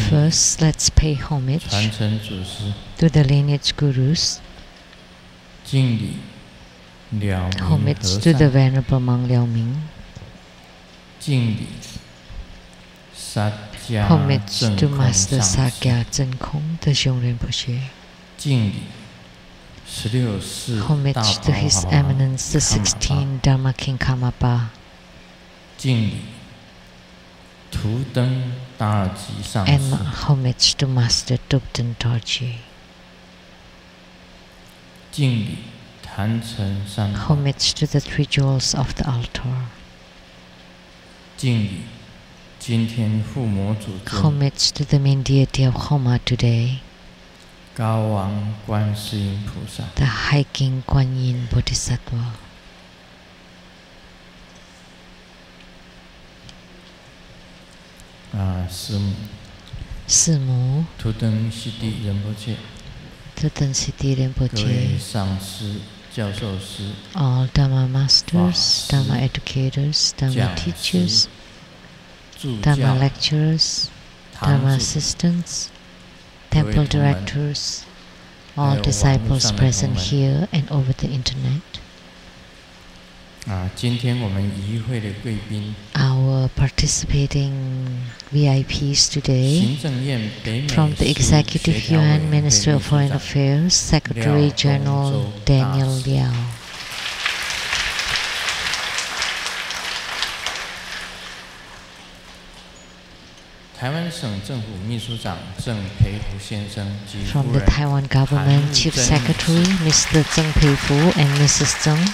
First, let's pay homage to the lineage gurus. Homage to the Venerable Monk Liao Ming. Homage to Master Sakya Zhen Kong, the Sheng-yen Rinpoche. Homage to His Eminence, the 16th Dharma King Karmapa. And homage to Master Tubten Dorji. Homage to the 3 jewels of the altar. Homage to the main deity of Homa today, the High King Guan Yin Bodhisattva. Simu, Tuten Siddhi Rinpoche, all Dharma masters, Dharma educators, Dharma teachers, Dharma lecturers, Dharma assistants, temple directors, all disciples present here and over the internet. Our participating VIPs today, from the Executive Yuan Ministry of Foreign Affairs, Secretary General Daniel Liao. From the Taiwan government, Chief Secretary Mr. Zheng Peifu and Mrs. Zheng.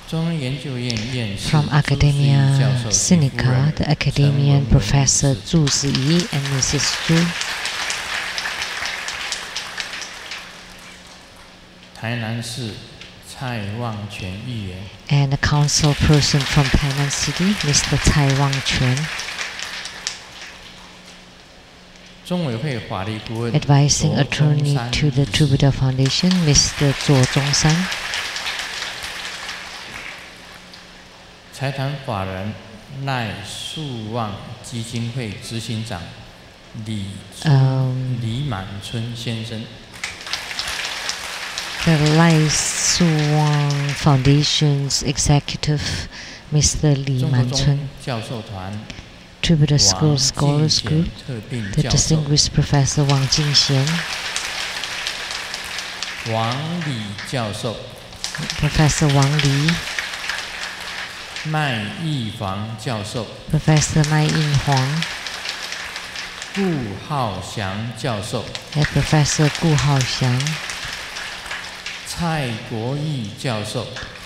From Academia Sinica, the academician Professor Zhu Ziyi and Mrs. Zhu. And a council person from Tainan City, Mr. Cai Wang-quan. Advising attorney to the True Buddha Foundation, Mr. Zuo Zhongsan. The Lai Suwang Foundation's executive, Mr. Li Manchun. True Buddha School Scholars Group, the distinguished Professor Wang Jingxian. Professor Wang Li. Professor Mai Yin-huang. And Professor Gu Haoxiang.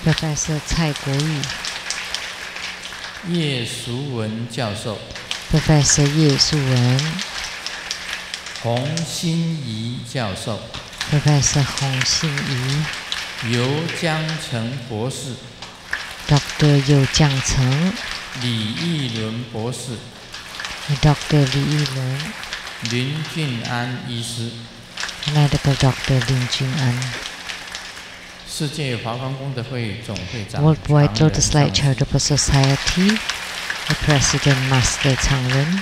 Professor Cai Guoyu. Professor Ye Su-wen. Professor Hong Xin-yi. Dr. Yu Jiangcheng. Dr. Li Yilun. Medical Dr. Lin Jun'an. Worldwide Lotus Light Charitable Society, the President Master Changren.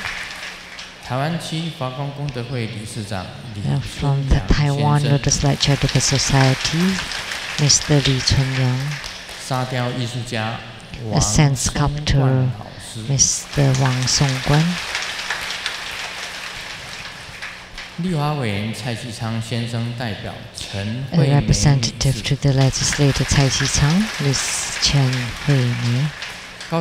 From the Taiwan Lotus Light Charitable Society, Mr. Li Chunyang. A sand sculptor, Mr. Wang Songguan. A representative to the legislator Cai Qi-chang, Ms. Chen Hui-mei. A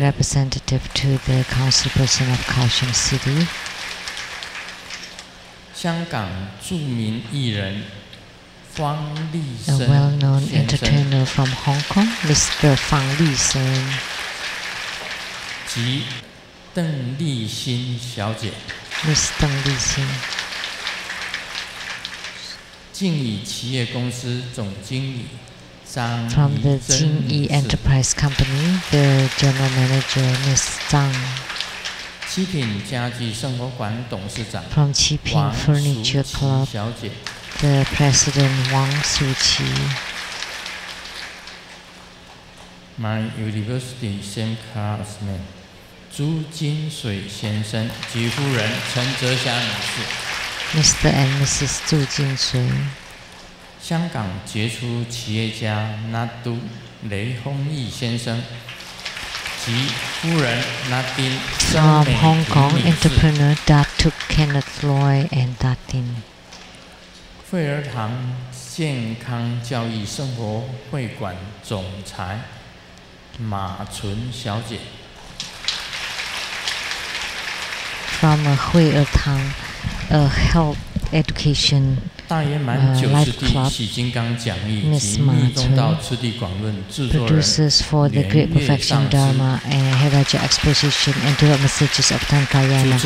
representative to the councilperson of Kaohsiung City. A well-known entertainer from Hong Kong, Mr. Fang Li-sen. Miss Deng Li-xin. From the Jingyi Enterprise Company, the General Manager, Ms. Zhang. From Qiping Furniture Club, the President Wang Suqi. My university same classmate 朱金水先生及夫人陈泽霞女士。Mr. and Mrs. 朱金水。香港杰出企业家拿督雷丰义先生及夫人拿丁。From Hong Kong entrepreneur Datuk Kenneth Loy and Datin。惠而堂健康教育生活会馆总裁马纯小姐。From Hui Ertang, Health Education 大圆满90地喜金刚讲义及密宗道次第广论制作人 producers for the Great Perfection Dharma and Heraja Exposition and Direct Messages of Tankayana,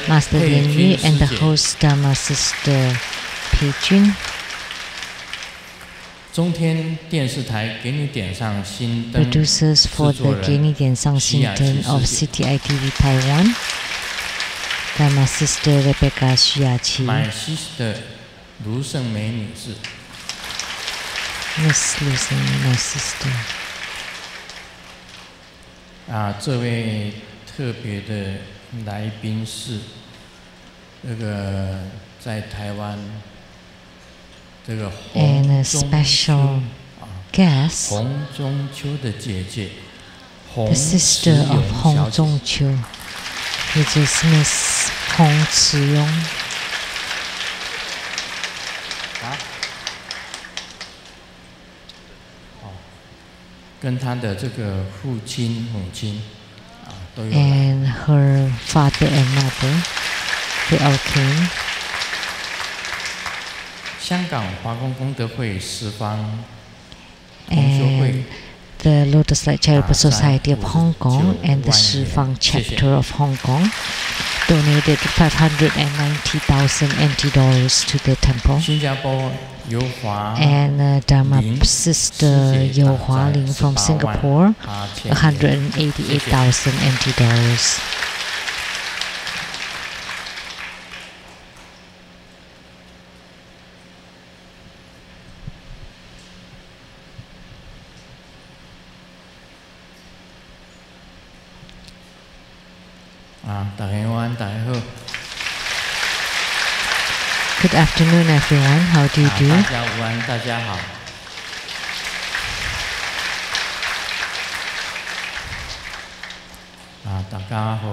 Master Lin Yu and the host Dharma Sister Pei Jun. 中天电视台给你点上心灯 producers for the 给你点上心灯 of CTI-TV Taiwan, Dharma Sister Rebecca Xuyaqi. My sister 卢胜美女士。Miss Lucy, my sister. 这位特别的来宾是在台湾and a special guest, 洪中秋的姐姐 the sister of Hong Zhongqiu, which is Miss Hong Zhiyong. 跟她的父亲、母亲都有来。And her father and mother, they all came. 香港华光功德会十方同修会 the Lotus Light Charitable Society of Hong Kong and the Shifang chapter of Hong Kong donated 590,000 NT dollars to the temple. 新加坡游华 and Dharma Sister Yo Hua Ling from Singapore, 188,000 NT dollars. Good afternoon, everyone. How do you do? 大家午安，大家好。大家好。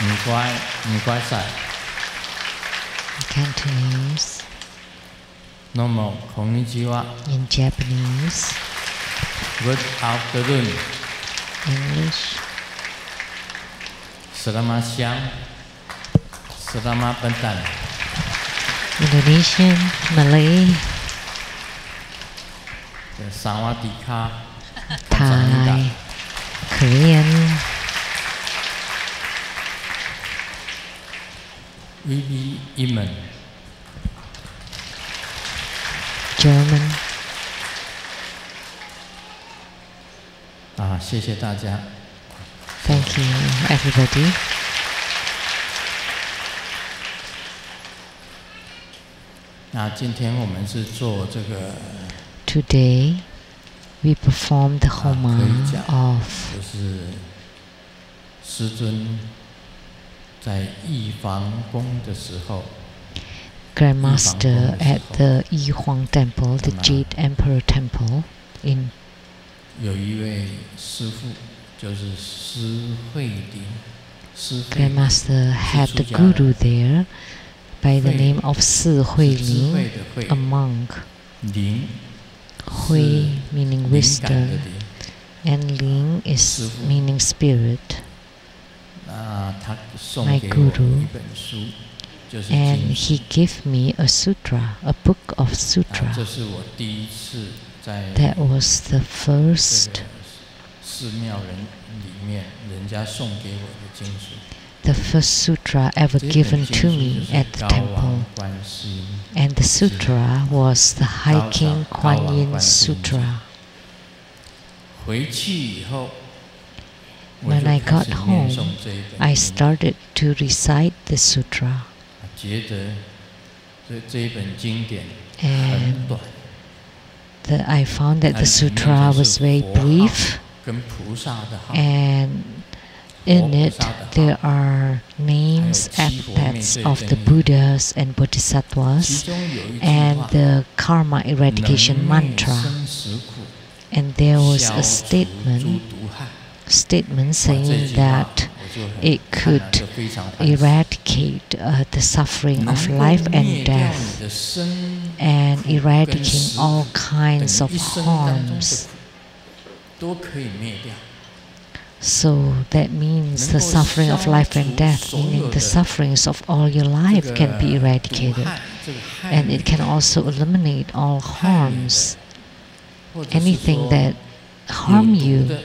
唔該晒。Cantonese. Normal, konnichiwa. In Japanese. Good afternoon. English. Selamat siang. Selamat petang. Indonesian, Malay, Sawadika, Thai, Korean, Yemen, German. 谢谢大家。Thank you, everybody. 今天我们是做Today, we perform the Homa of 就是师尊在义皇宫的时候 Grandmaster at the Yihuang Temple, the Jade Emperor Temple in 有一位师父就是施慧林 Grandmaster had the guru there by the name of Si Huilin, a monk. Hui meaning wisdom, and Ling is meaning spirit. My guru, and he gave me a sutra, a book of sutra. That was the first, the first sutra ever given to me at the temple. And the sutra was the High King Kuan Yin Sutra. When I got home, I started to recite the sutra. And I found that the sutra was very brief, and in it there are names, epithets of the Buddhas and Bodhisattvas, and the karma eradication mantra. And there was a statement saying that it could eradicate the suffering of life and death, and eradicating all kinds of harms. So that means the suffering of life and death, meaning the sufferings of all your life, can be eradicated. And it can also eliminate all harms. Anything that harm you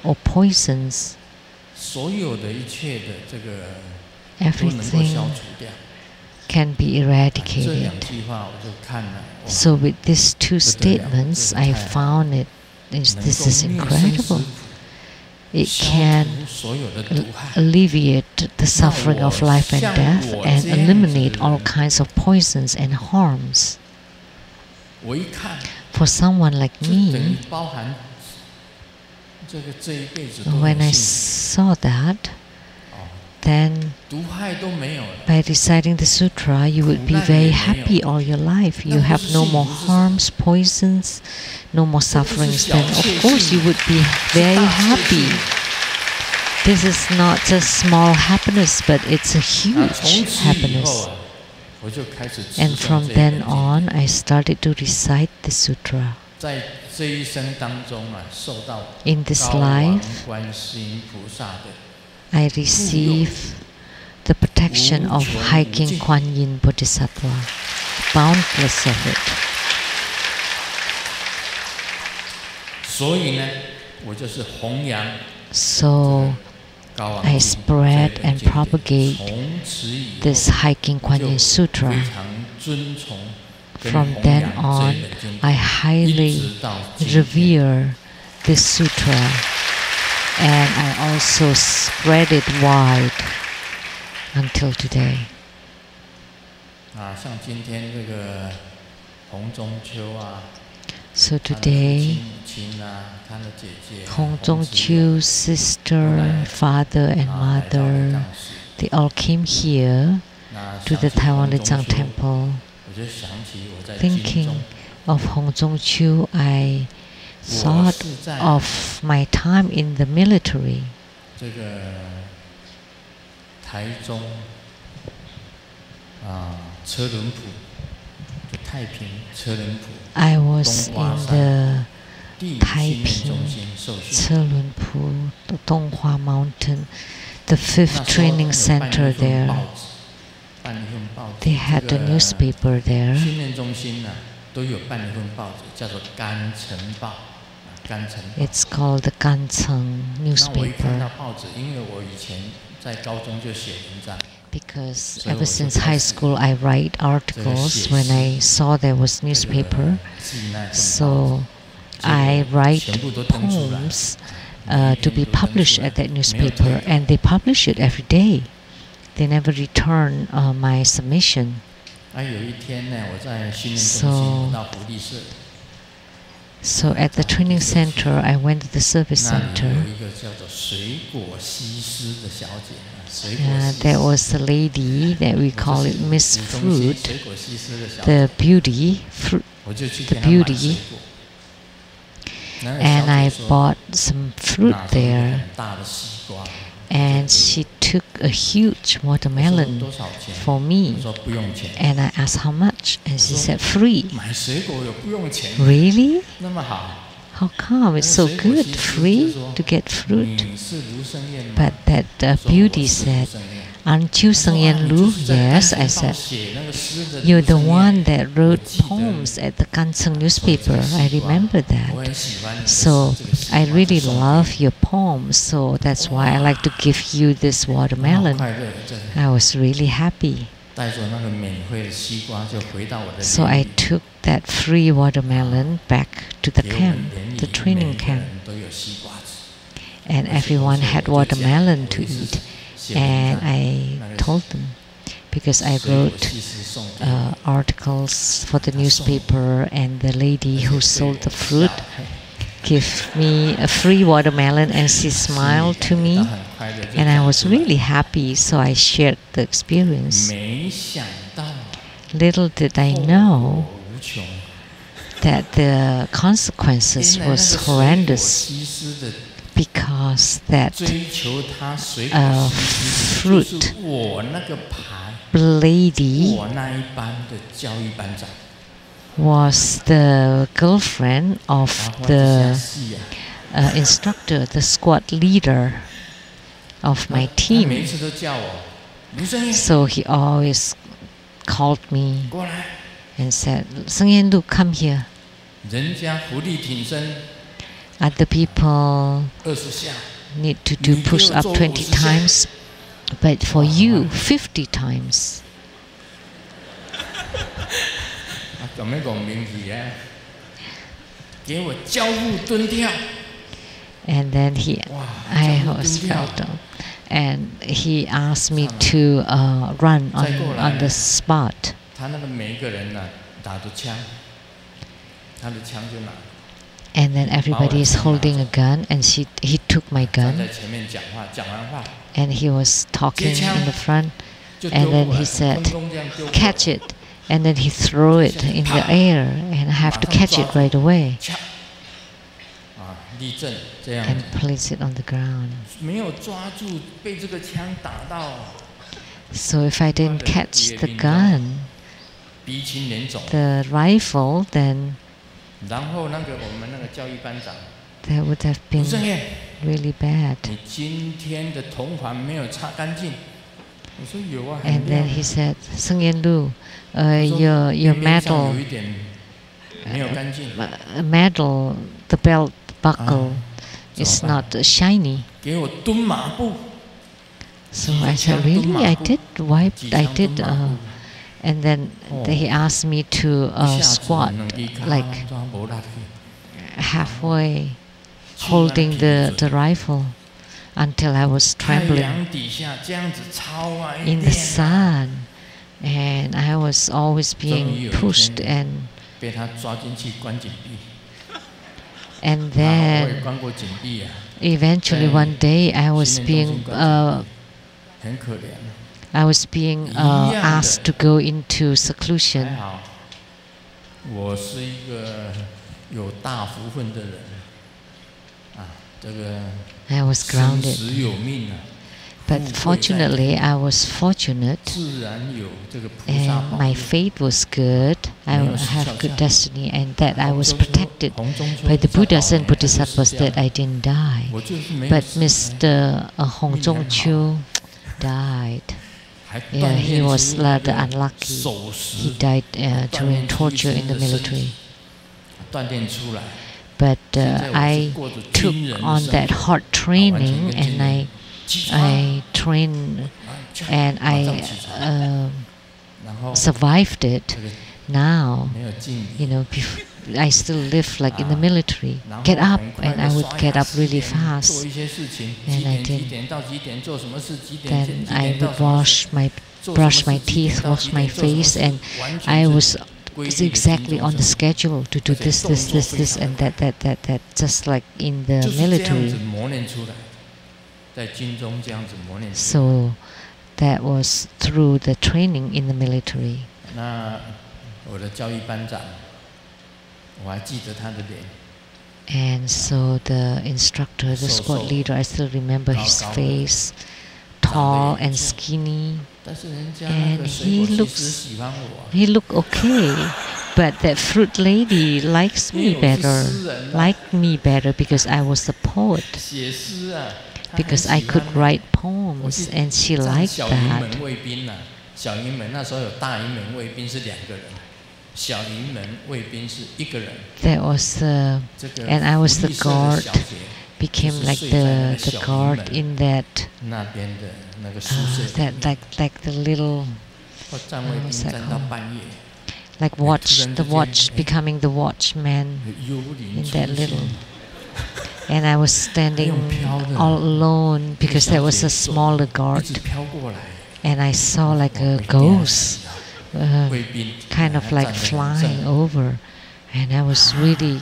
or poisons, everything can be eradicated. So with these two statements, I found this is incredible. It can alleviate the suffering of life and death and eliminate all kinds of poisons and harms. For someone like me, when I saw that, then by reciting the sutra, you would be very happy all your life. You have no more harms, poisons, no more sufferings. Then of course you would be very happy. This is not just small happiness, but it's a huge happiness. And from then on, I started to recite the sutra. In this life, I receive the protection of High King Kuan Yin Bodhisattva, boundless of it. So I spread and propagate this High King Kuan Yin Sutra. From then on, I highly revere this sutra, and I also spread it wide until today. So today, Hong Zhongqiu's sister, father, and mother, they all came here to the Taiwan Lei Tsang temple. Thinking of Hong Zhongqiu, I thought of my time in the military. I was in the Taiping, Celunpu, the Donghua Mountain, the 5th training center there. They had a newspaper there. It's called the Gancheng newspaper. Because ever since high school I write articles when I saw there was newspaper. So I write poems to be published at that newspaper, and they publish it every day. They never return my submission. So at the training center, I went to the service center. There was a lady that we call it Miss Fruit, the beauty, and I bought some fruit there. And she took a huge watermelon for me, and I asked how much, and she said free. Really? How come? It's so good, free to get fruit. But that beauty said, "Aren't you Sheng-yen Lu?" Yes, I said. "You're the one that wrote poems at the Gancheng newspaper. I remember that. So I really love your poems, so that's why I like to give you this watermelon." I was really happy. So I took that free watermelon back to the camp, the training camp. And everyone had watermelon to eat. And I told them, because I wrote articles for the newspaper, and the lady who sold the fruit gave me a free watermelon, and she smiled to me, and I was really happy, so I shared the experience. Little did I know that the consequences was horrendous, because that fruit lady was the girlfriend of the instructor, the squad leader of my team. So he always called me and said, Sheng-yen, look, come here. Other people need to do push-up 20 times, but for you, 50 times. And then I was felt down, and he asked me to run on the spot. And then everybody is holding a gun, and he took my gun, and he was talking in the front, and then he said, catch it, and then he threw it in the air, and I have to catch it right away and place it on the ground. So if I didn't catch the gun, the rifle, then that would have been really bad. And then he said, Sheng-yen Lu, your medal, the belt buckle is not shiny. So I said, really? I did wipe, and then he asked me to squat like halfway, holding the rifle until I was trembling in the sun, and I was always being pushed, and then eventually one day I was being asked to go into seclusion. I was grounded. But fortunately, I was fortunate, and my fate was good. I have good destiny, and that I was protected by the Buddhas and Bodhisattvas, that I didn't die. But Mr. Hong Zhongqiu died. Yeah, he was the unlucky. He died during torture in the military. But I took on that hard training, and I trained, and I survived it. Now, I still live like in the military. Get up, and I would get up really fast. And I did. Then I would brush my teeth, wash my face, and I was exactly on the schedule to do this, and that, just like in the military. So that was through the training in the military. And so the instructor, the squad leader, I still remember his face, tall and skinny, and he looked okay. But that fruit lady liked me better because I was a poet, because I could write poems, and she liked that. That was and I was the guard, became like the guard in that, like the little, what's that called? Like the watch, becoming the watchman in that little. And I was standing all alone because there was a smaller guard, and I saw like a ghost kind of like flying over, and I was really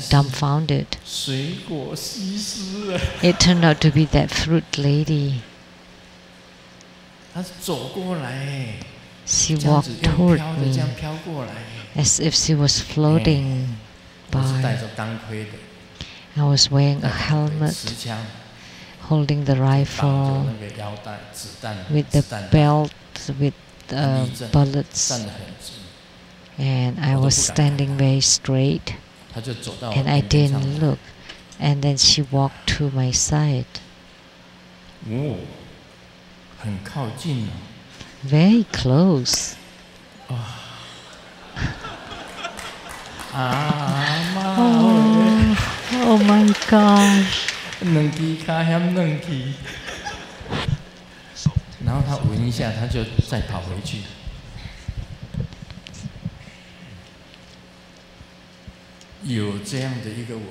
dumbfounded. It turned out to be that fruit lady. She walked toward me as if she was floating by. I was wearing a helmet, holding the rifle with the belt with bullets, and I was standing very straight, and I didn't look, and then she walked to my side. Very close. Oh my gosh. 然后他闻一下，他就再跑回去。有这样的一个闻，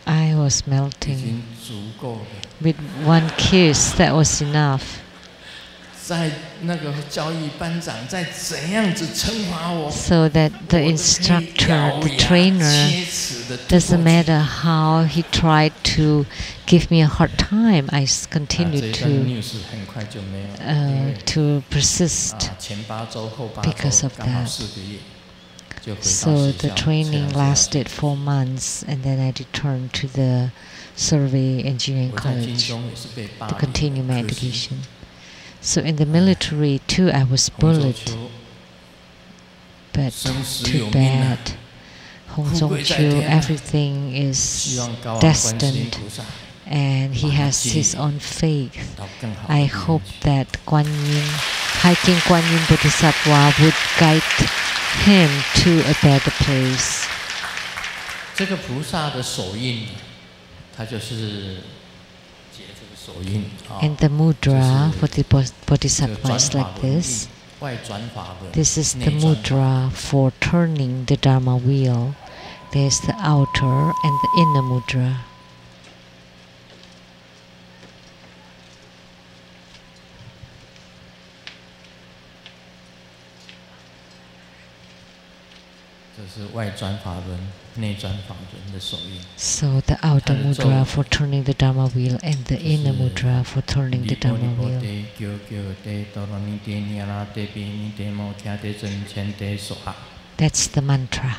I was 已 melting. 经足够了。 With one kiss, that was enough. 在那个教育班长再怎样子惩罚我， So that the instructor, the trainer, doesn't matter how he tried to give me a hard time, I continued to persist because of that. So the training lasted 4 months, and then I returned to the Survey Engineering College to continue my education. So in the military too, I was bullied, but too bad. Hong Zong-Chu, everything is destined, and he has his own faith. I hope that Guan Yin, High King Guan Yin Bodhisattva would guide him to a better place. 这个菩萨的手印，它就是结这个手印。 And the mudra for the Bodhisattva is like this. 外转法轮。 This is the mudra for turning the Dharma wheel. There's the outer and the inner mudra. So the outer mudra for turning the Dharma wheel and the inner mudra for turning the Dharma wheel. That's the mantra.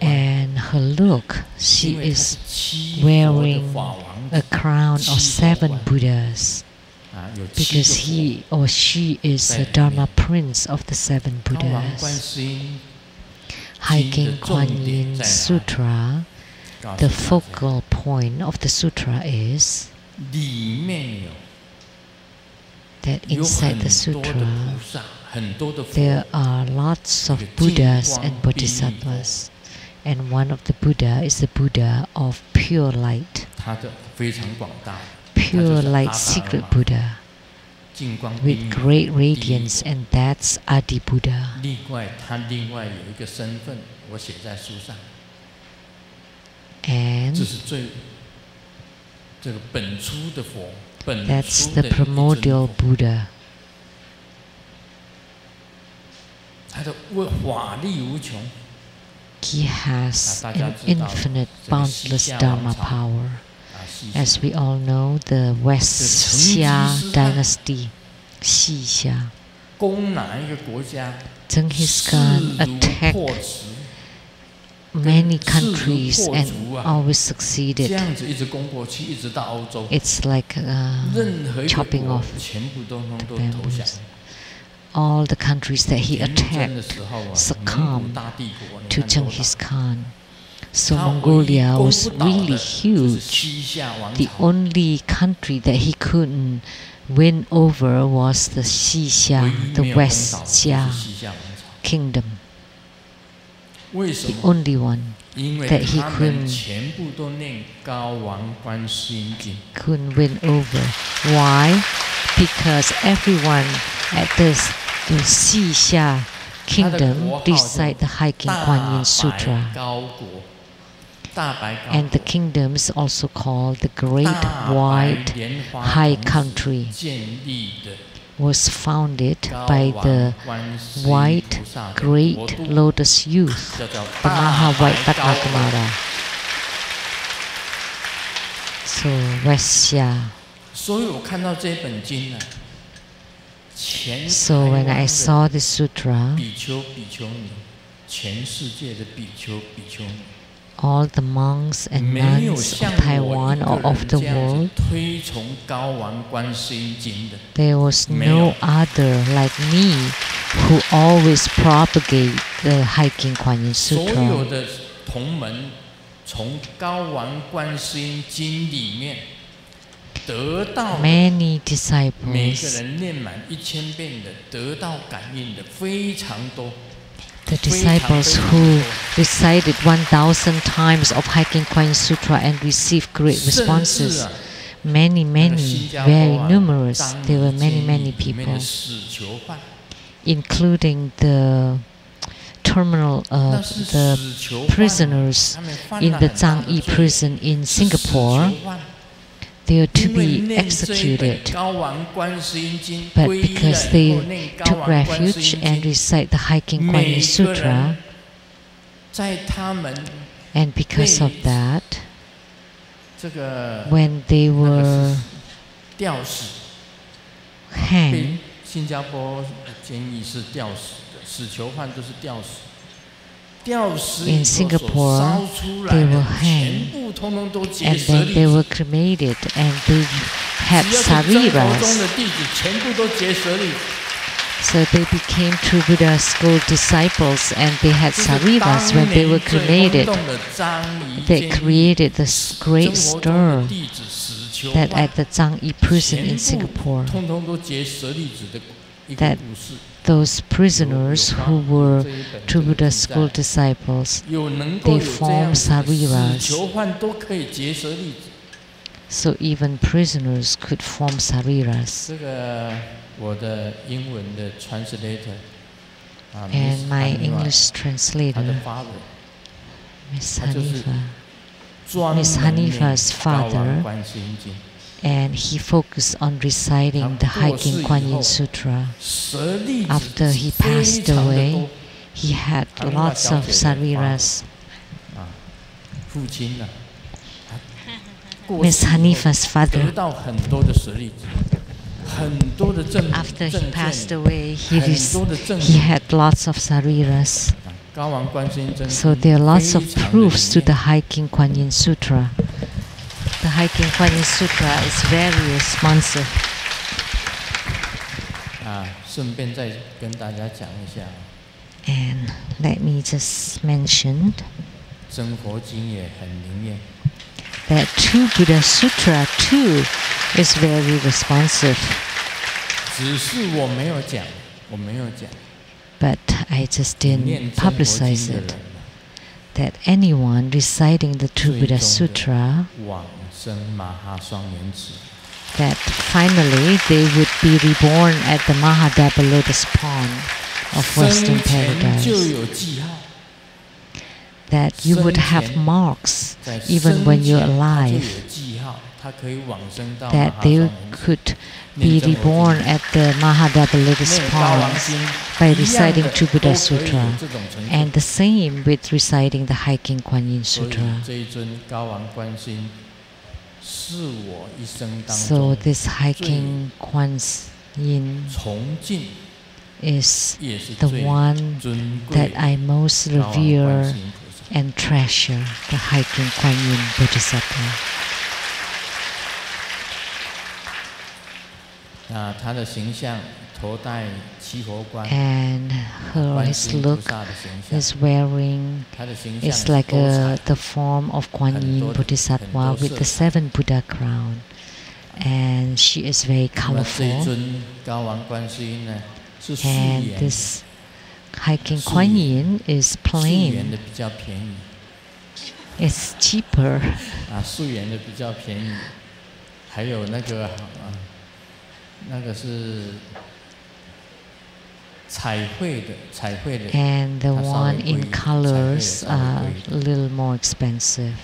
And her look, she is wearing a crown of 7 Buddhas, because he or she is the Dharma prince of the 7 Buddhas. High King Guan Yin Sutra, the focal point of the sutra is that inside the sutra there are lots of Buddhas and Bodhisattvas, and one of the Buddha is the Buddha of pure light. Pure light, secret Buddha with great radiance, and that's Adi Buddha. And that's the primordial Buddha. He has an infinite, boundless Dharma power. As we all know, the West Xia dynasty, Xia, Genghis Khan attacked many countries and always succeeded. It's like chopping off the bamboos. All the countries that he attacked succumbed to Genghis Khan. So Mongolia was really huge. The only country that he couldn't win over was the Xia, the West Xia kingdom. The only one that he couldn't win over. Why? Because everyone at the Xia kingdom recite the High King Guan Yin Sutra. And the kingdom is also called the Great White High Country, was founded by the White Great Lotus Youth, the Maha White Padma. So Vaisya. So when I saw this sutra, all the monks and nuns of Taiwan or of the world, there was no other like me who always propagate the Hiking Kuan Yin Sutra. Many disciples, the disciples who recited 1,000 times of Hiking Kuan Yin Sutra and received great responses, many, very numerous. There were many people, including the terminal, the prisoners in the Zhang-yi prison in Singapore. They are to be executed, but because they took refuge and recite the Hiking Kuan Yin Sutra, and because of that, when they were hanged, in Singapore, they were hanged, and then they were cremated, and they had sariras. So they became true Buddha school disciples, and they had sariras when they were cremated. They created this great stir that at the Zhang-yi prison in Singapore, that those prisoners who were true Buddha school disciples, they formed sariras. So even prisoners could form sariras. And my English translator, Miss Hanifa's father, and he focused on reciting the Hiking Kuan Yin Sutra. After he passed away, he had lots of sariras. Miss Hanifa's father, after he passed away, he had lots of sariras. So there are lots of proofs to the Hiking Kuan Yin Sutra. The Hiking Kuan Yin Sutra is very responsive. And let me just mention that True Buddha Sutra too is very responsive. But I just didn't publicize it. That anyone reciting the True Buddha Sutra, that finally they would be reborn at the Mahadapa Lotus Pond of Western Paradise. That you would have marks even when you're alive. That they could be reborn at the Mahadapa Lotus Pond by reciting True Buddha Sutra. And the same with reciting the Hiking Kuan Yin Sutra. So this Hiking Kuan Yin is the one that I most revere and treasure, the Hiking Kuan Yin Bodhisattva. And his look is wearing is like the form of Kuan Yin Bodhisattva with the 7 Buddha crown, and she is very colorful. And this Hiking Kuan Yin is plain. It's cheaper. and the one in colors are a little more expensive.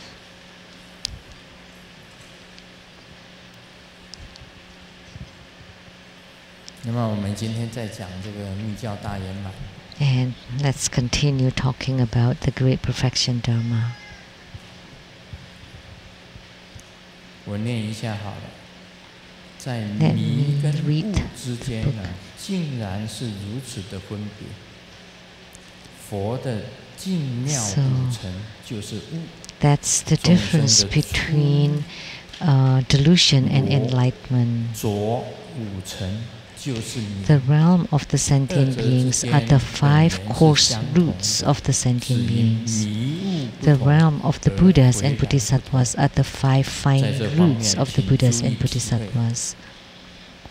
And let's continue talking about the Great Perfection Dharma. Let me read the book. So that's the difference between delusion and enlightenment. The realm of the sentient beings are the 5 coarse roots of the sentient beings. The realm of the Buddhas and Bodhisattvas are the 5 fine roots of the Buddhas and Bodhisattvas.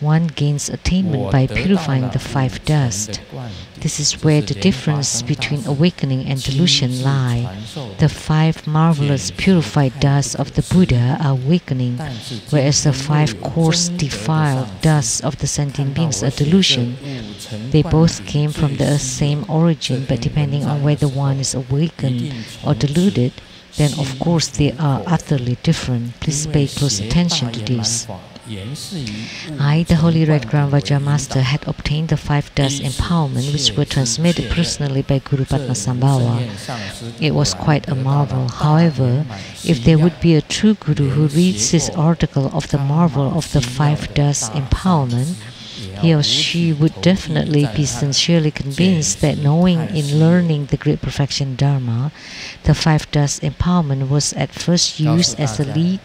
One gains attainment by purifying the 5 dust. This is where the difference between awakening and delusion lie. The 5 marvelous purified dusts of the Buddha are awakening, whereas the 5 coarse defiled dusts of the sentient beings are delusion. They both came from the same origin, but depending on whether one is awakened or deluded, then of course they are utterly different. Please pay close attention to this. I, the Holy Red Crown Vajra Master, had obtained the 5 dust empowerment which were transmitted personally by Guru Padmasambhava. It was quite a marvel. However, if there would be a true Guru who reads this article of the marvel of the 5 dust empowerment, he or she would definitely be sincerely convinced that knowing in learning the Great Perfection Dharma, the 5 dust empowerment was at first used as a lead,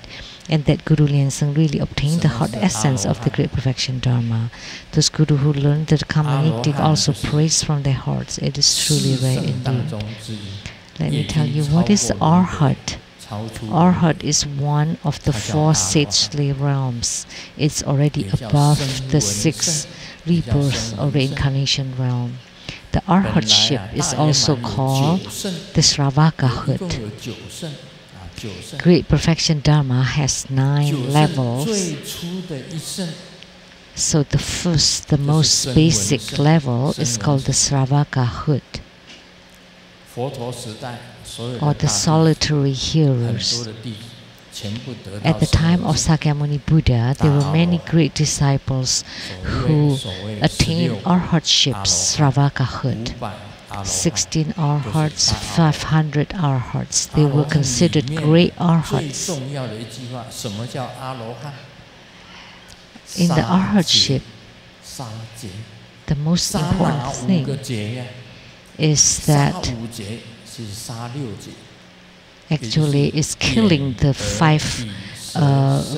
and that Guru Lianseng really obtained the heart essence of the Great Perfection Dharma. Those Guru who learned the Karmanectic also praise from their hearts. It is truly rare indeed. Let me tell you, what is Arhat? Arhat is one of the 4 sagely realms. It's already above the 6th rebirth or reincarnation realm. The Arhatship is also called the Sravakahood. Great Perfection Dharma has 9 levels. So the first, the most basic level is called the Sravakahood, or the solitary hearers. At the time of Sakyamuni Buddha, there were many great disciples who attained Arhatships, Sravakahood. 16 Arhats, 500 Arhats. They were considered great Arhats. In the Arhatship, the most important thing is that actually is killing the 5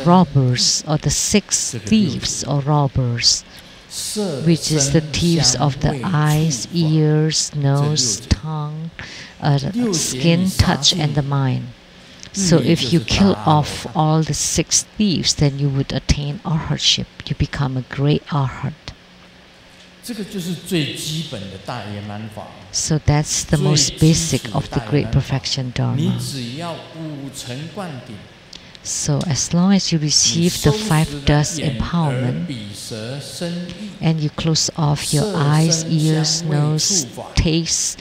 robbers, or the 6 thieves or robbers, which is the thieves of the eyes, ears, nose, tongue, skin, touch, and the mind. So if you kill off all the 6 thieves, then you would attain Arhatship. You become a great Arhat. So that's the most basic of the Great Perfection Dharma. So as long as you receive the 5 dust empowerment, and you close off your eyes, ears, nose, taste,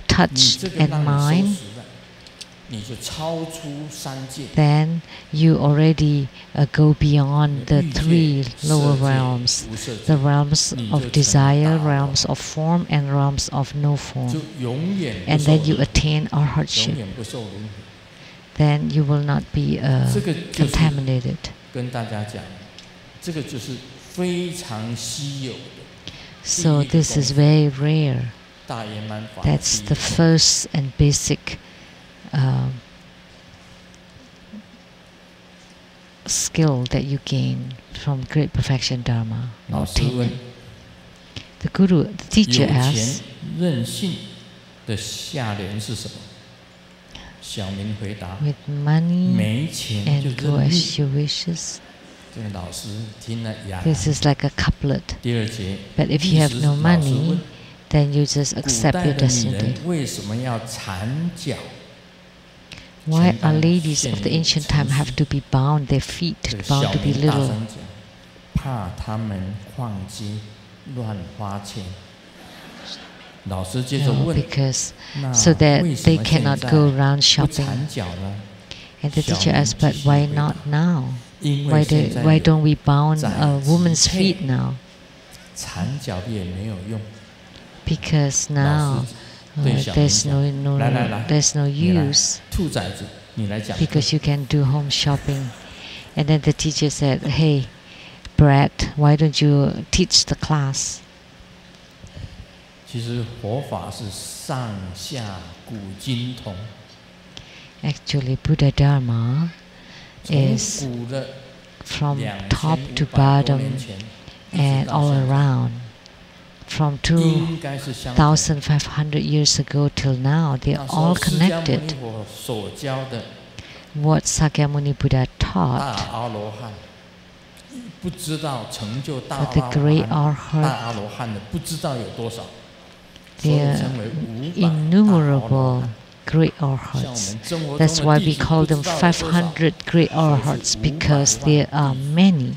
touch, and mind, then you already go beyond the 3 lower realms, the realms of desire, realms of form, and realms of no form. And then you attain Arhatship. Then you will not be contaminated. So this is very rare. That's the first and basic skill that you gain from Great Perfection Dharma. The Guru, the teacher asks, with money and go as you wishes. This is like a couplet. But if you have no money, then you just accept your destiny. Why are ladies of the ancient time have to be bound, their feet bound to be little? because so that they cannot go around shopping. And the teacher asked, but why not now? Why don't we bound a woman's feet now? Because now there's no use, because you can do home shopping. And then the teacher said, hey, Brett, why don't you teach the class? Actually, Buddha Dharma is from top to bottom and all around. From 2,500 years ago till now, they are all connected. What Sakyamuni Buddha taught for the great arhat, there are innumerable great arhats. That's why we call them 500 great arhats, because there are many.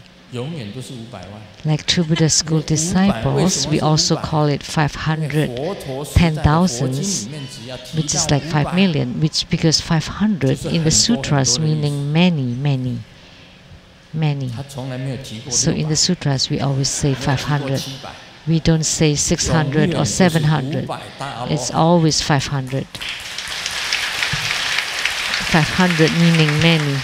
Like True Buddha School disciples, we also call it 510,000, which is like 5 million, because 500 in the sutras meaning many, many, many. So in the sutras we always say 500. We don't say 600 or 700. It's always 500. 500 meaning many.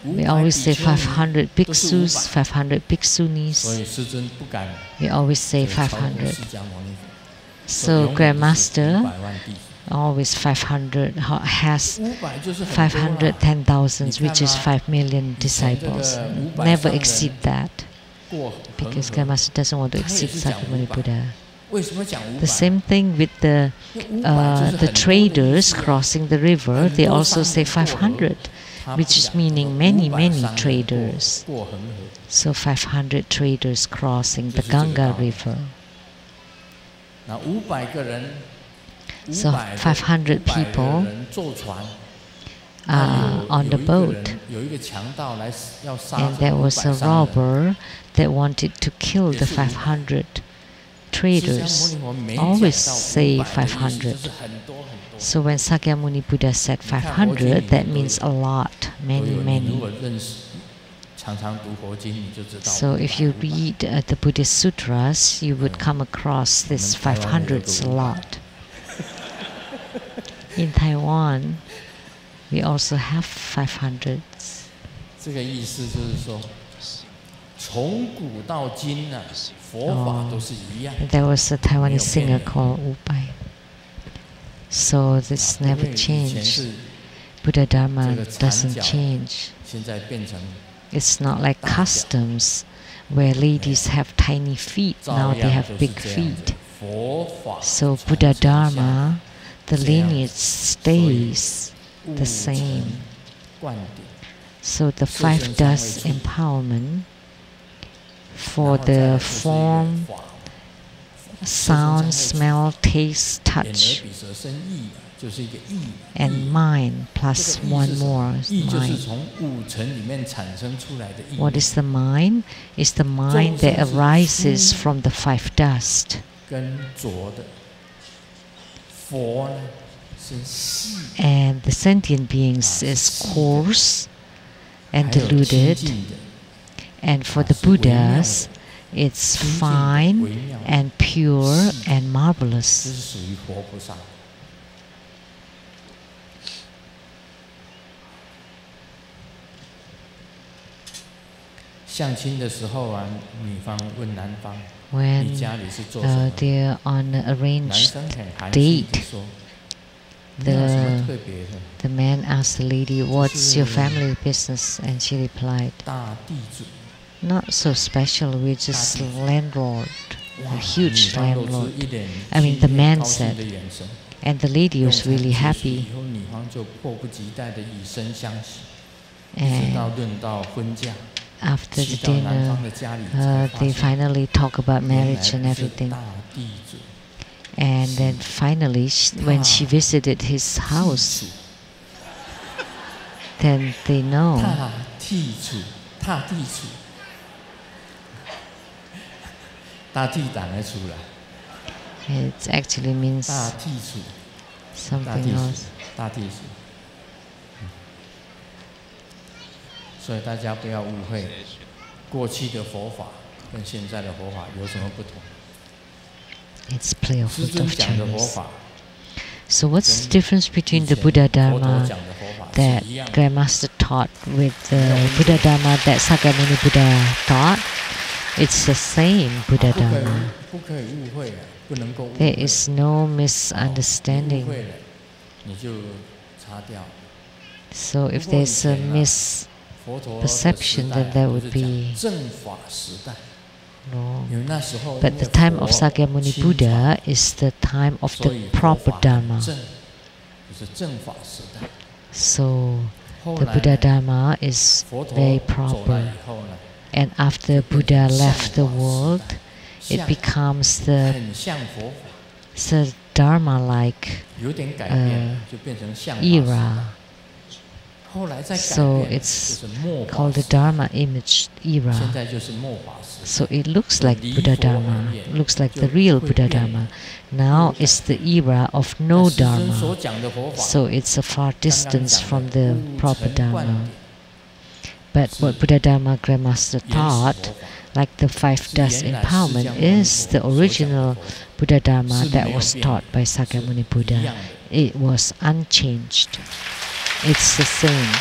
We always say 500 bhikshus, 500 bhikshunis. We always say 500. So Grandmaster always 500 has 510,000, which is 5 million disciples. Never exceed that, because Grandmaster doesn't want to exceed Sakyamuni Buddha. The same thing with the traders crossing the river. They also say 500. Which is meaning many, many traders. So 500 traders crossing the Ganga River. So 500 people are on the boat. And there was a robber that wanted to kill the 500 traders. Always say 500. So when Sakyamuni Buddha said 500, that means a lot, many, many. So if you read the Buddhist sutras, you would come across this 500s a lot. In Taiwan, we also have 500s. There was a Taiwanese singer called Wu Bai. So this never changed. Buddha Dharma doesn't change. It's not like customs where ladies have tiny feet, now they have big feet. So Buddha Dharma, the lineage stays the same. So the 5 dust empowerment for the form, sound, smell, taste, touch, and mind, plus one more mind. What is the mind? It's the mind that arises from the 5 dust. And the sentient beings is coarse and deluded. And for the Buddhas, it's fine and pure and marvelous. When they're on an arranged date, the man asked the lady, "What's your family business?" And she replied, "Not so special, we're just landlord, a huge landlord." I mean, the man said, and the lady was really happy. And after the dinner, they finally talk about marriage and everything. And then finally, when she visited his house, then they know. It actually means something else. 所以大家不要误会，过去的佛法跟现在的佛法有什么不同？ It's playful of 讲的佛 Chinese. 法 So what's the difference between the Buddha Dharma that Grandmaster taught with the Buddha Dharma that Sakyamuni Buddha taught? It's the same Buddha Dharma. 不可以误会，不能够误 There 会。 is no 误 misunderstanding. 会了，你就擦掉。 So if there's a misperception, then that would be 正法时代。 wrong. 因为那时候 But the time of Sakyamuni Buddha is the time of the proper Dharma. 就是正法时代。 So the Buddha Dharma is very proper. And after Buddha left the world, it becomes the 很像佛法， Dharma-like 有点改变，就变成像法时代。 era. 后来再改 So 变， it's 就是末法 called the 时代。 Dharma image 现 era. 在就是末法时代。 So it looks like Buddha Dharma, looks like the real Buddha Dharma. Now it's the era of no 师尊 Dharma. 所讲的佛法， So it's a far distance from the 五 proper 尘观 Dharma. 点 But what Buddha Dharma Grandmaster 原始 taught, 佛法 like the five dust empowerment, is the original Buddha Dharma that was taught by Sakyamuni Buddha. It was unchanged. It's the same.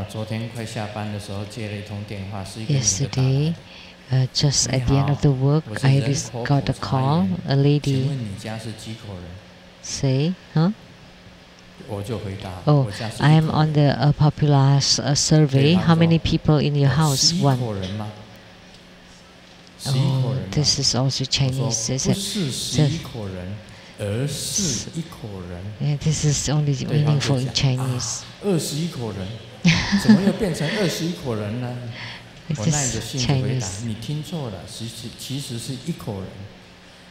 昨天快下班的时候接了一通电话，是一个女的打来 Yesterday, just at the end of the work, I got a call. A 请 lady 问你家是几口人？ say, "Huh? 我就回答， Oh, 我家是 I 一 am 口人。 on the popular survey. How many people in your 11 house? One. 口人吗？11 口 Oh, 人吗？ this is also 我说 Chinese. 不 Is it? 是11口人，而是一口人。 Yeah, this is only 对方 meaningful 就 in 讲 Chinese. 21口人，怎么又变成21口人呢？ This 我耐着 is 性子回答 Chinese.：“ 你听错了，其实是一口人。”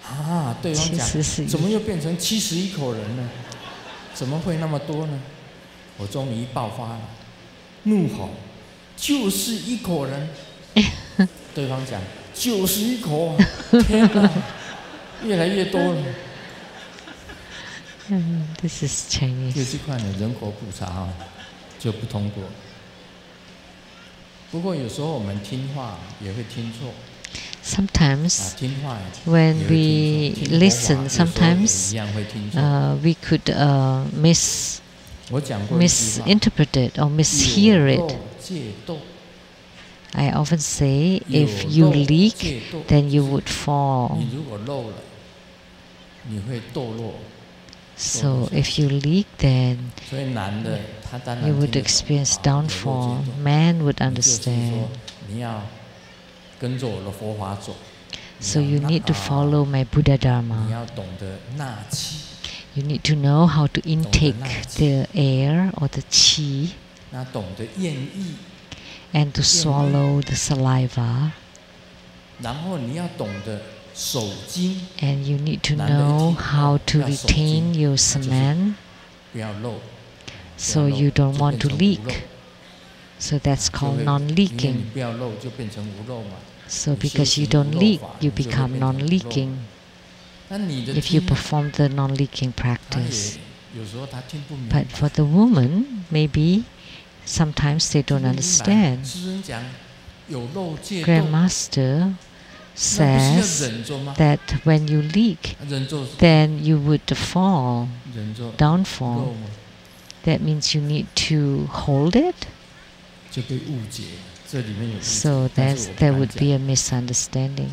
啊，对方讲其实是：“怎么又变成71口人呢？怎么会那么多呢？”我终于爆发了，怒吼：“就是一口人！”对方讲：“91口啊！天哪，越来越多了。” This is 就 Chinese. 这块呢，人口普查啊，就不通过。不过有时候我们听话也会听错。 Sometimes 听话 when 也会 we 听错，听 listen, 佛法有时候 sometimes 也一样会听错。 we could 我讲过一句话 misinterpret it or mishear 有 it. 漏戒堕 I often say, 有 if you 漏 leak, 戒堕 then you would fall. 你如果漏了，你会堕落。 So if you leak, then 所以男的他当然 you 听 would 得懂 experience 有漏戒 downfall. 堕 Man would 你就是说 understand. 你要跟着我的佛法走。 So you need to follow my Buddha 你 Dharma. 要懂得纳气， You need to know how to intake the air or the qi 那懂得咽意， and to swallow the saliva. 然后你要懂得守经， And you need to know how to retain your semen 不要漏。 so you don't want to 就变成无 leak. 漏 So that's 就 called 会 non-leaking. 因为你不要漏，就变成无漏嘛。 So because you don't leak, you become non-leaking 那你的 if you 听 perform the non-leaking 他 practice. 也有时候他听不明 But 白。 for the woman, maybe sometimes they don't 听不明白 understand. 师尊讲有漏戒堕， Grandmaster 那不是 says 要忍着吗？ that when you leak, 忍着， then you would fall, 忍着 downfall. 漏嘛， That means you need to hold it. 就被误解。这里面有误解 So 但是我不 there 敢 would 讲 be a misunderstanding.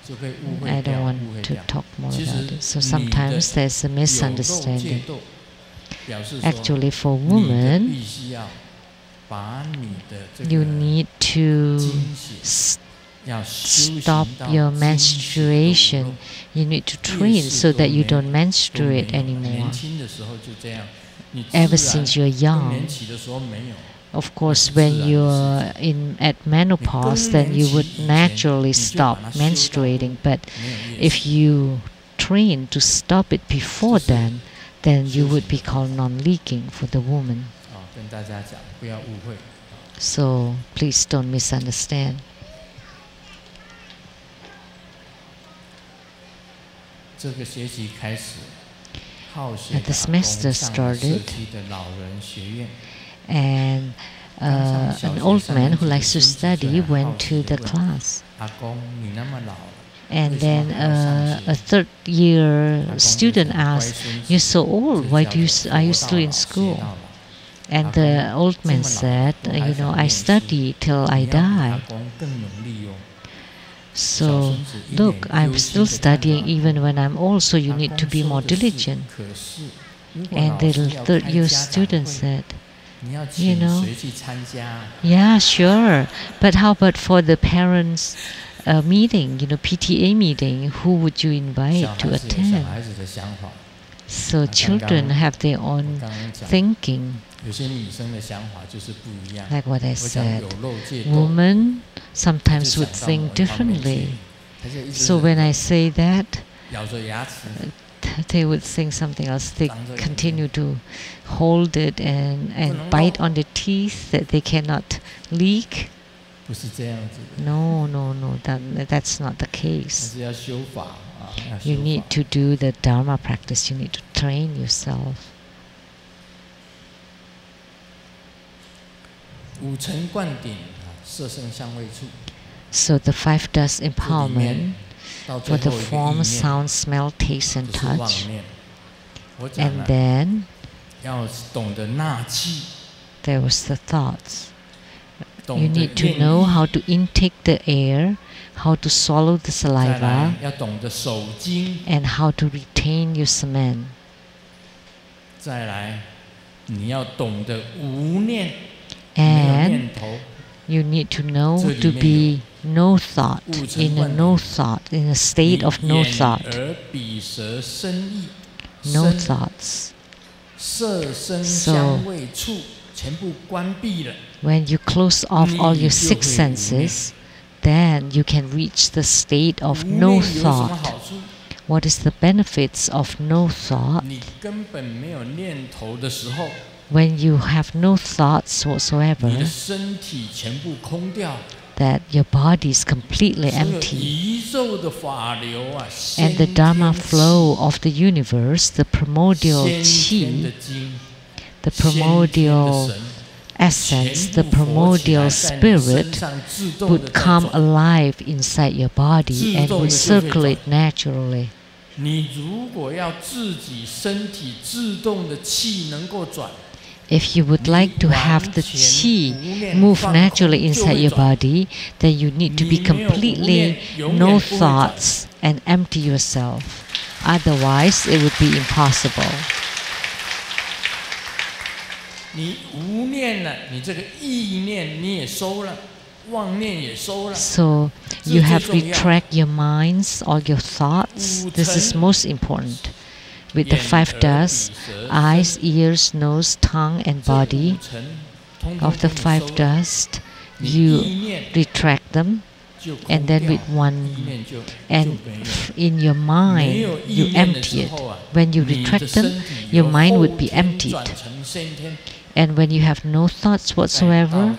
就被误会 I 掉 don't 误 want 会 to 掉。 talk more 其 about 实 it. So 你的 sometimes there's a 有漏戒 misunderstanding. 堕，表示说 Actually, for 你的 women, 必须要把你的这 you 个 need to 经血 s- 要修 stop 行到 your 经血的无 menstruation. 漏 You need to train so that you don't 都没 menstruate 有 anymore. 年轻的时候就这样，你自 Ever 然 since you're 更 young. 年期的时候没有。 Of course, when you're at menopause, then you would naturally stop menstruating. But 没有业 if you train to stop it before then you would be called non-leaking for the woman. So please don't misunderstand. The semester started, and an old man who likes to study went to the class. And then a third-year student asked, "You're so old. Why are you still in school?" And the old man said, "I study till I die. So look, I'm still studying even when I'm old. So you need to be more diligent." And the third-year student said, "Yeah, sure. But how about for the parents' meeting, PTA meeting, who would you invite to attend?" So children have their own thinking. Like what I said, women sometimes would think differently. So when I say that, they would think something else. They continue to hold it and bite on the teeth that they cannot leak. No, that's not the case. You need to do the Dharma practice. You need to train yourself. So the five dust empowerment for the form, sound, smell, taste, and touch. And then there was the thoughts. You need to know how to intake the air, how to swallow the saliva, and how to retain your semen. And you need to know to be no thought, in a state of no thought. No thoughts. So when you close off all your six senses, then you can reach the state of no thought. What is the benefits of no thought? When you have no thoughts whatsoever, that your body is completely empty, and the Dharma flow of the universe, the primordial chi, the primordial essence, the primordial spirit would come alive inside your body and would circulate naturally. If you would like to have the chi move naturally inside your body, then you need to be completely no thoughts and empty yourself. Otherwise, it would be impossible. So you have to retract your minds, all your thoughts. This is most important. With the five dust, eyes, ears, nose, tongue, and body, of the five dust, you retract them, and then with one, and in your mind, you empty it. When you retract them, your mind would be emptied. And when you have no thoughts whatsoever,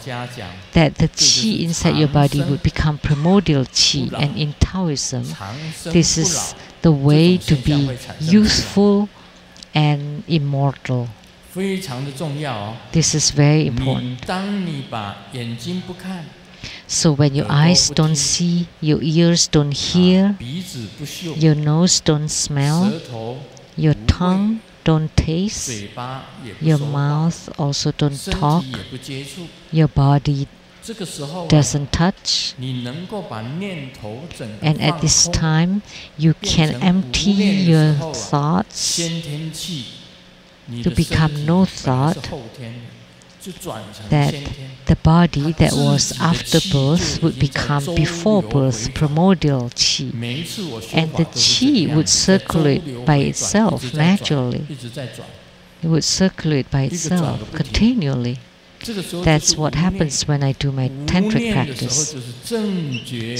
that the chi inside your body would become primordial chi. And in Taoism, this is the way to be youthful and immortal. This is very important. So when your eyes don't see, your ears don't hear, your nose don't smell, your tongue don't taste, your mouth also don't talk, your body doesn't touch, and at this time you can empty your thoughts to become no thought, that the body that was after birth would become before birth primordial chi, and the chi would circulate by itself naturally. It would circulate by itself continually. That's what happens when I do my tantric practice.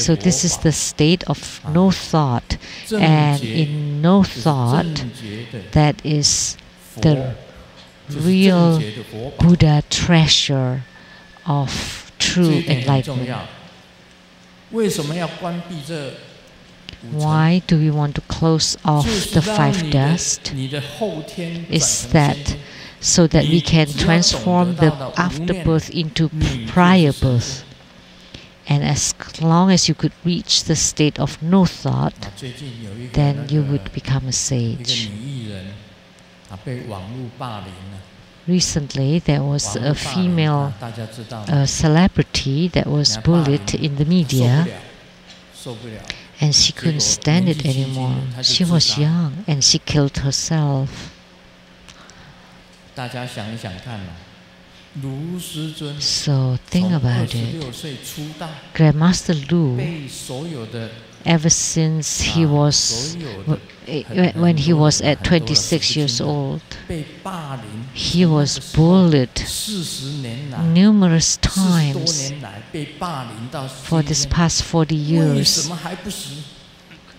So this is the state of no thought, and in no thought, that is the real Buddha treasure of true enlightenment. Why do we want to close off the five dust? Is that so that we can transform the afterbirth into prior birth. And as long as you could reach the state of no thought, then you would become a sage. Recently, there was a female celebrity that was bullied in the media, and she couldn't stand it anymore. She was young, and she killed herself. So think about it. Grandmaster Lu, ever since he was, when he was at 26 years old, he was bullied numerous times for this past 40 years.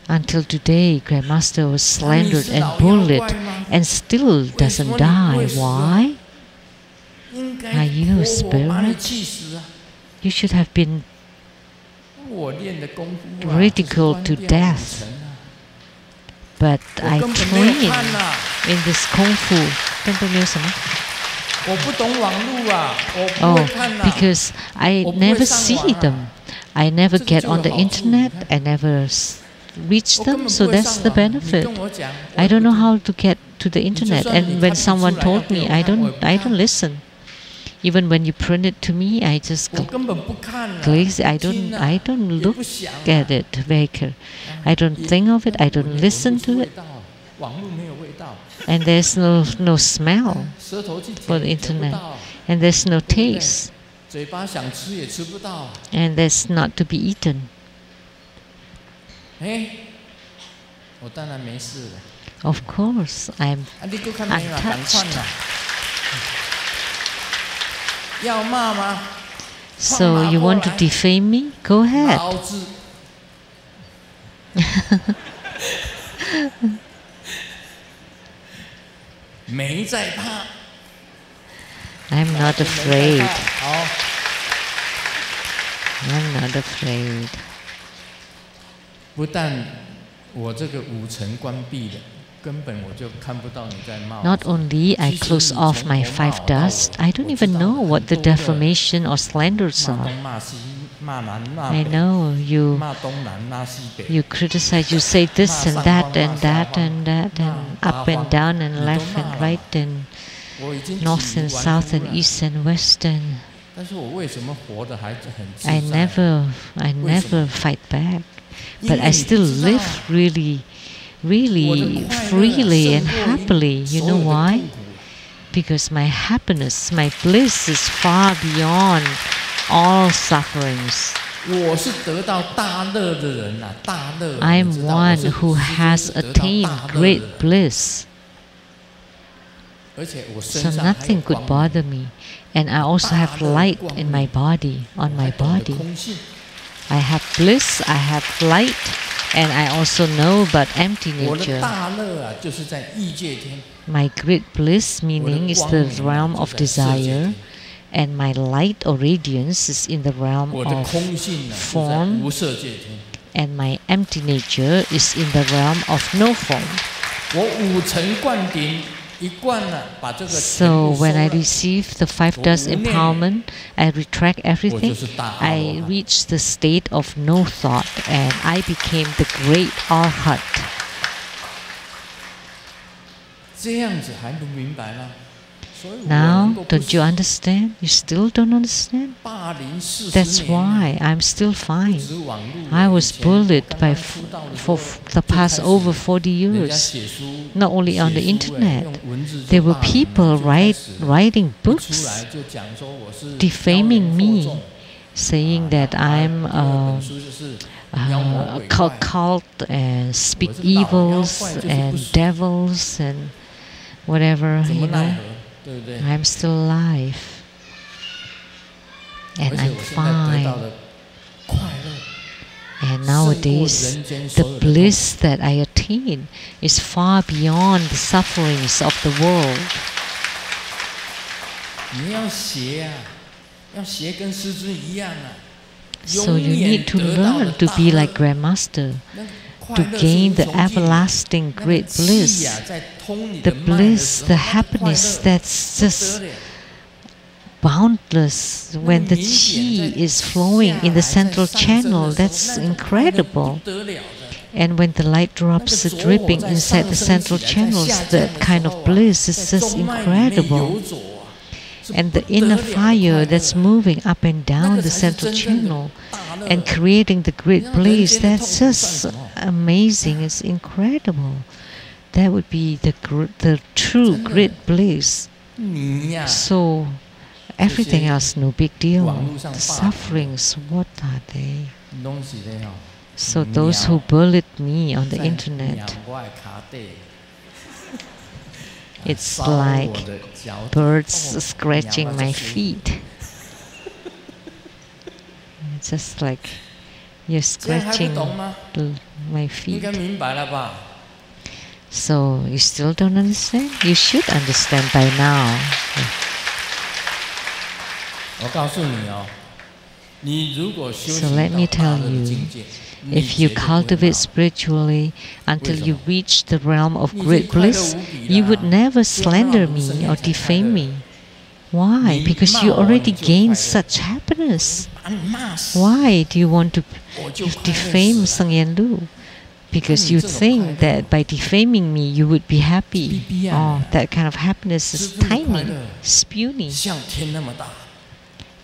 Until today, Grandmaster was slandered and bullied and still doesn't die. Why? Are you a spirit? You should have been ridiculed to death. But I train in this Kung Fu. Oh, because I never see them. I never get on the internet. I never reach them, so that's the benefit. I don't know how to get to the internet, and when someone told me, I don't listen. Even when you print it to me, I just glaze. I don't look at it very carefully. I don't think of it. I don't listen to it. And there's no smell for the internet, and there's no taste, and there's not to be eaten. Of course, I'm untouched. So you want to defame me? Go ahead. I'm not afraid. I'm not afraid. Not only I close off my five dust, I don't even know what the defamation or slanders are. I know you criticize, you say this and that and that and that and up and down and left and right and north and south and east and west, and I never fight back. But I still live really freely and happily. You know why? Because my happiness, my bliss is far beyond all sufferings. I am one who has attained great bliss. So nothing could bother me. And I also have light in my body, on my body. I have bliss, I have light, and I also know about empty nature. My great bliss, meaning, is the realm of desire, and my light or radiance is in the realm of form, and my empty nature is in the realm of no form. So when I receive the five dust empowerment, I retract everything. I reach the state of no thought, and I became the great Arhat. Now, don't you understand? You still don't understand? That's why I'm still fine. I was bullied for the past over 40 years. Not only on the internet. There were people writing books defaming me, saying that I'm a cult and speak evils and devils and whatever, you know. I'm still alive, and I'm fine. And nowadays, the bliss that I attain is far beyond the sufferings of the world. 你要学啊，要学跟师尊一样啊。 So you need to learn to be like Grandmaster, to gain the everlasting great bliss, the bliss, the happiness that's just boundless. When the qi is flowing in the central channel, that's incredible. And when the light drops are dripping inside the central channels, that kind of bliss is just incredible. And the inner fire that's moving up and down the central channel and creating the great bliss, that's just amazing. It's incredible. That would be the true great bliss. So everything else, no big deal. The sufferings, what are they? So those who bullied me on the internet, it's like birds scratching my feet. It's just like you're scratching my feet. So you still don't understand? You should understand by now. So let me tell you, if you cultivate spiritually until you reach the realm of great bliss, you would never slander me or defame me. Why? Because you already gained such happiness. Why do you want to defame Sheng-yen Lu? Because you think that by defaming me you would be happy. Oh, that kind of happiness is tiny, it's puny.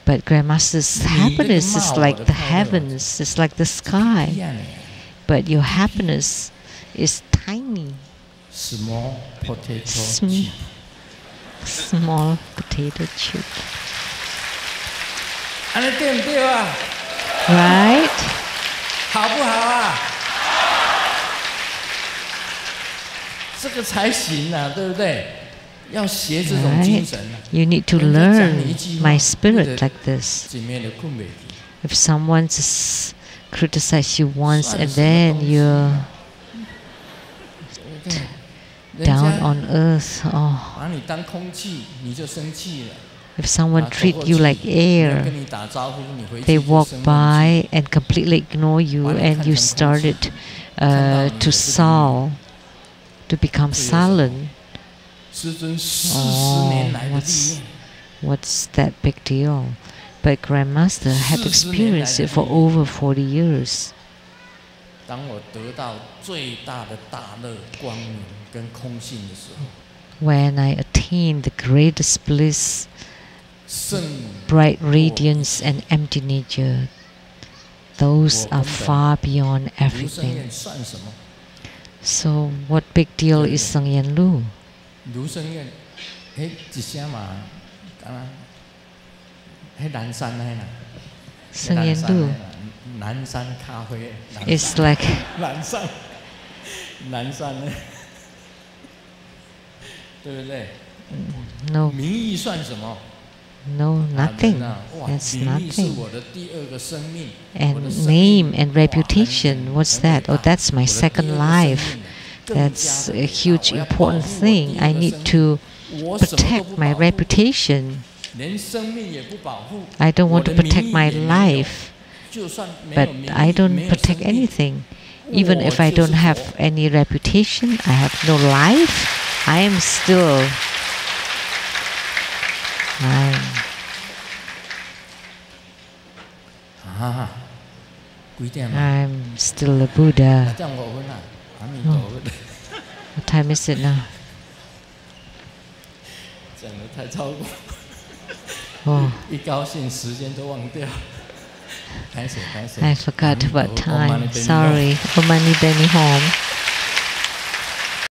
But Grandmaster's happiness is like the heavens, it's like the sky. But your happiness is tiny. Small potato chip. Right? Right. You need to learn my spirit like this. If someone just criticizes you once and then you're down on earth, oh. If someone treats you like air, they walk by and completely ignore you and you started to sulk, to become silent. Oh, what's that big deal? But Grandmaster had experienced it for over 40 years. When I attained the greatest bliss, bright radiance and empty nature, those are far beyond everything. So what big deal is Sheng-yen Lu? Sheng-yen Lu is like no, nothing. That's nothing. And name and reputation, what's that? Oh, that's my second life. That's a huge important thing. I need to protect my reputation. I don't want to protect my life, but I don't protect anything. Even if I don't have any reputation, I have no life, I am still I'm still a Buddha. Oh. What time is it now? Oh. I forgot about time. Sorry. Om Mani Padme Hum.